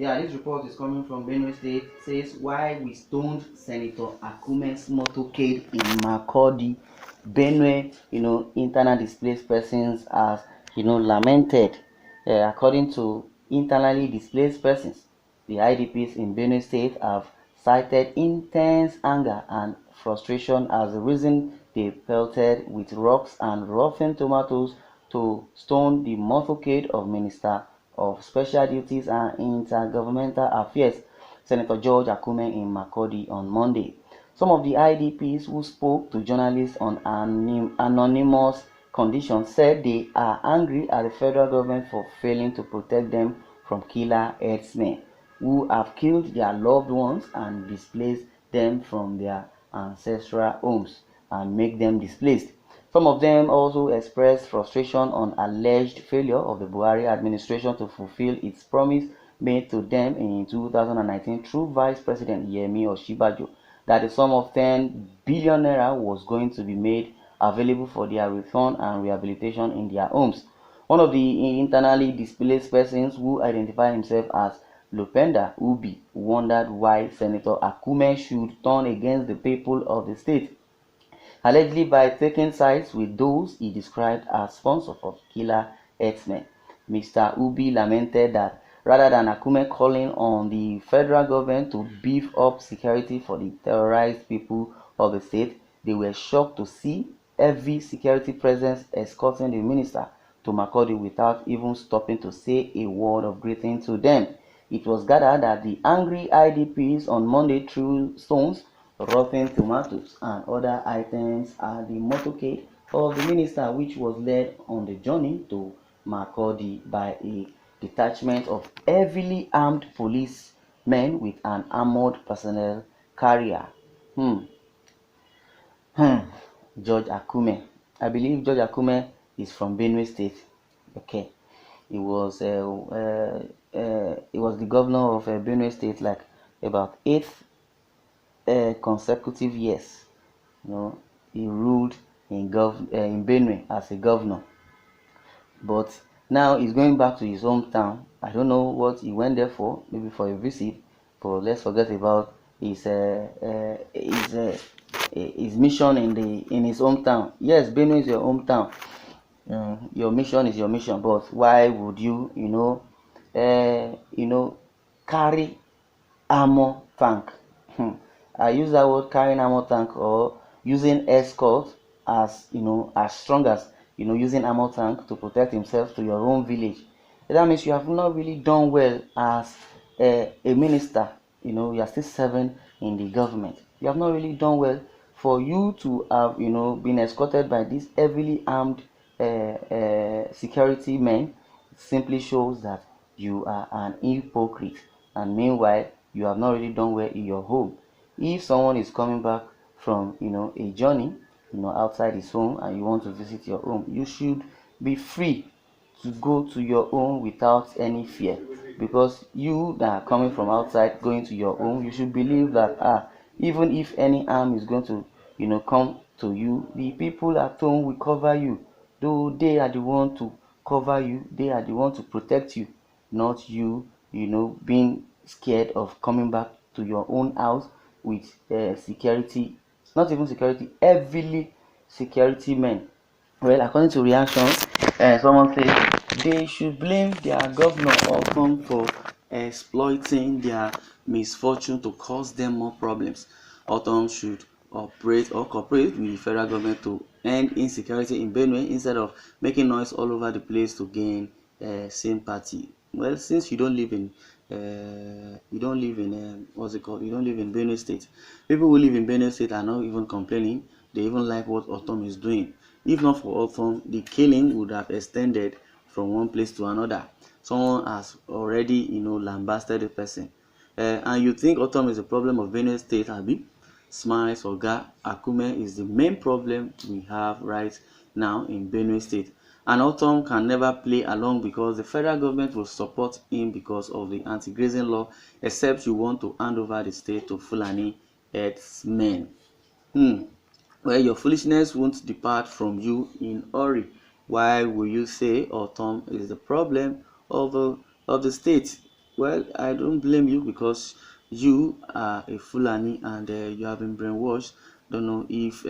Yeah, this report is coming from Benue State. It says why we stoned Senator Akume's motorcade in Makurdi, Benue. Internal displaced persons as lamented. According to internally displaced persons, the IDPs in Benue State have cited intense anger and frustration as the reason they pelted with rocks and rotten tomatoes to stone the motorcade of Minister of Special Duties and Intergovernmental Affairs, Senator George Akume in Makurdi on Monday. Some of the IDPs who spoke to journalists on anonymous conditions said they are angry at the federal government for failing to protect them from killer herdsmen who have killed their loved ones and displaced them from their ancestral homes and make them displaced. Some of them also expressed frustration on alleged failure of the Buhari administration to fulfill its promise made to them in 2019 through Vice President Yemi Osinbajo that a sum of 10 billion naira was going to be made available for their return and rehabilitation in their homes. One of the internally displaced persons who identified himself as Lupenda Ubi wondered why Senator Akume should turn against the people of the state, allegedly by taking sides with those he described as sponsors of killer herdsmen. Mr. Ubi lamented that rather than Akume calling on the federal government to beef up security for the terrorized people of the state, they were shocked to see heavy security presence escorting the minister to Makurdi without even stopping to say a word of greeting to them. It was gathered that the angry IDPs on Monday threw stones, rotten tomatoes, and other items at the motorcade of the minister, which was led on the journey to Makurdi by a detachment of heavily armed policemen with an armored personnel carrier. Hmm. Hmm. George Akume. I believe George Akume is from Benue State. Okay. He was the governor of Benue State like about 8 consecutive years. He ruled in Benue as a governor, but now he's going back to his hometown. I don't know what he went there for, maybe for a visit, but let's forget about his mission in his hometown. Yes, Benue is your hometown. Your mission is your mission, but why would you carry armor tank? I use that word, carrying armor tank, or using escort, as strong as using armor tank to protect himself to your own village. That means you have not really done well as a minister. You are still serving in the government. You have not really done well for you to have been escorted by these heavily armed security men. Simply shows that you are an hypocrite, and meanwhile you have not really done well in your home. If someone is coming back from a journey outside his home and you want to visit your home, you should be free to go to your home without any fear, because you that are coming from outside going to your home, you should believe that even if any harm is going to come to you, the people at home will cover you. Though they are the one to cover you, they are the one to protect you, not you being scared of coming back to your own house with security, not even security, heavily security men. Well, according to reactions, someone said they should blame their governor often for exploiting their misfortune to cause them more problems. Autumn should operate or cooperate with the federal government to end insecurity in Benue instead of making noise all over the place to gain sympathy. Well, since you don't live in what's it called? You don't live in Benue State. People who live in Benue State are not even complaining. They even like what Autumn is doing. If not for Autumn, the killing would have extended from one place to another. Someone has already lambasted the person. And you think Autumn is a problem of Benue State, Abi? Smiles Oga Akume is the main problem we have right now in Benue State. And Autumn can never play along because the federal government will support him because of the anti-grazing law, except you want to hand over the state to Fulani herdsmen. Well, your foolishness won't depart from you in hurry. Why will you say Autumn is the problem of the state? Well, I don't blame you because you are a Fulani and you have been brainwashed. Don't know if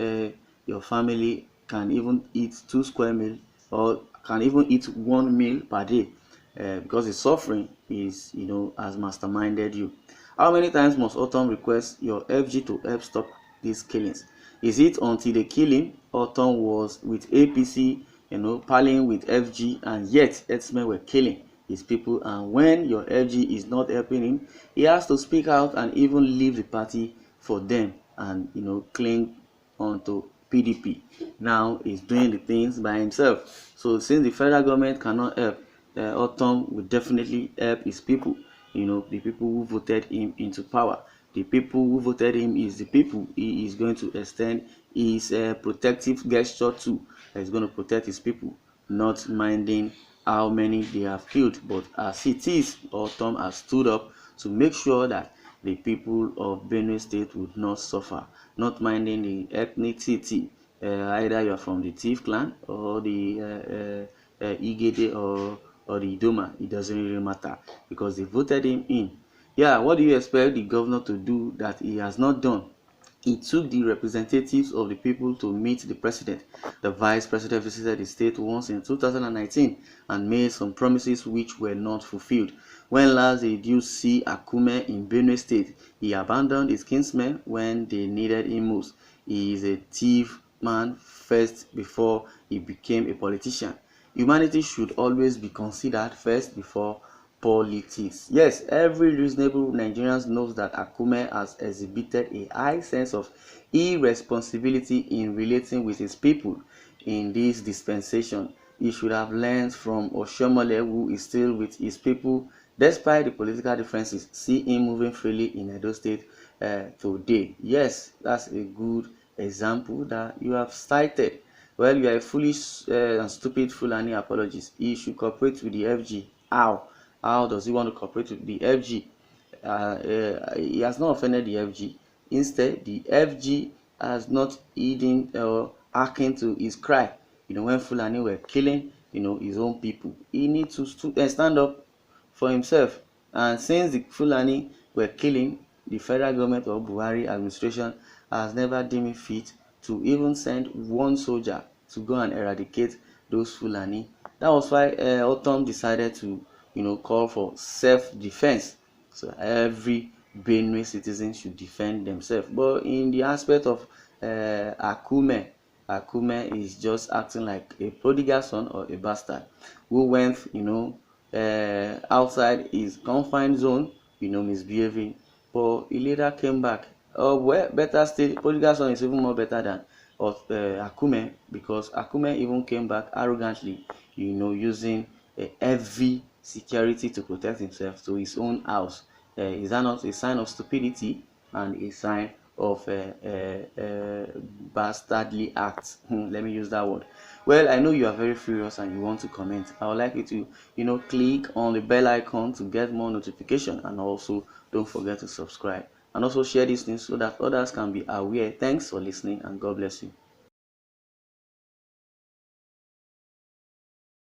your family can even eat 2 square meal or can even eat 1 meal per day because the suffering is, has masterminded you. How many times must Autumn request your FG to help stop these killings? Is it until the killing Autumn was with APC, palling with FG, and yet herdsmen were killing his people, and when your FG is not helping him, he has to speak out and even leave the party for them and cling onto PDP. Now he's doing the things by himself. So since the federal government cannot help, Autumn will definitely help his people. The people who voted him into power. The people who voted him is the people he is going to extend his protective gesture to. He's going to protect his people, not minding how many they have killed. But as it is, Autumn has stood up to make sure that the people of Benue State would not suffer, not minding the ethnicity. Either you are from the Thief clan or the Igede or the Idoma, it doesn't really matter because they voted him in. Yeah, what do you expect the governor to do that he has not done? He took the representatives of the people to meet the president. The vice president visited the state once in 2019 and made some promises which were not fulfilled. When last did you see Akume in Benue State? He abandoned his kinsmen when they needed him most. He is a thief man first before he became a politician. Humanity should always be considered first before politics. Yes, every reasonable Nigerian knows that Akume has exhibited a high sense of irresponsibility in relating with his people in this dispensation. He should have learned from Oshomole, who is still with his people despite the political differences. See him moving freely in Edo State today. Yes, that's a good example that you have cited. Well, you are a foolish and stupid Fulani apologist. He should cooperate with the FG. How? How does he want to cooperate with the FG? He has not offended the FG. Instead, the FG has not hidden or hearkened to his cry. When Fulani were killing, his own people, he needs to stand up for himself. And since the Fulani were killing, the federal government or Buhari administration has never deemed it fit to even send one soldier to go and eradicate those Fulani. That was why Autumn decided to, call for self-defense. So every Benue citizen should defend themselves. But in the aspect of Akume, Akume is just acting like a prodigal son or a bastard who went, outside his confined zone, misbehaving, but he later came back. Well, better still, prodigal son is even more better than Akume because Akume even came back arrogantly, using heavy security to protect himself to his own house. Is that not a sign of stupidity and a sign of bastardly acts? Let me use that word. Well, I know you are very furious and you want to comment. I would like you to, click on the bell icon to get more notification, and also don't forget to subscribe and also share this news so that others can be aware. Thanks for listening and God bless you.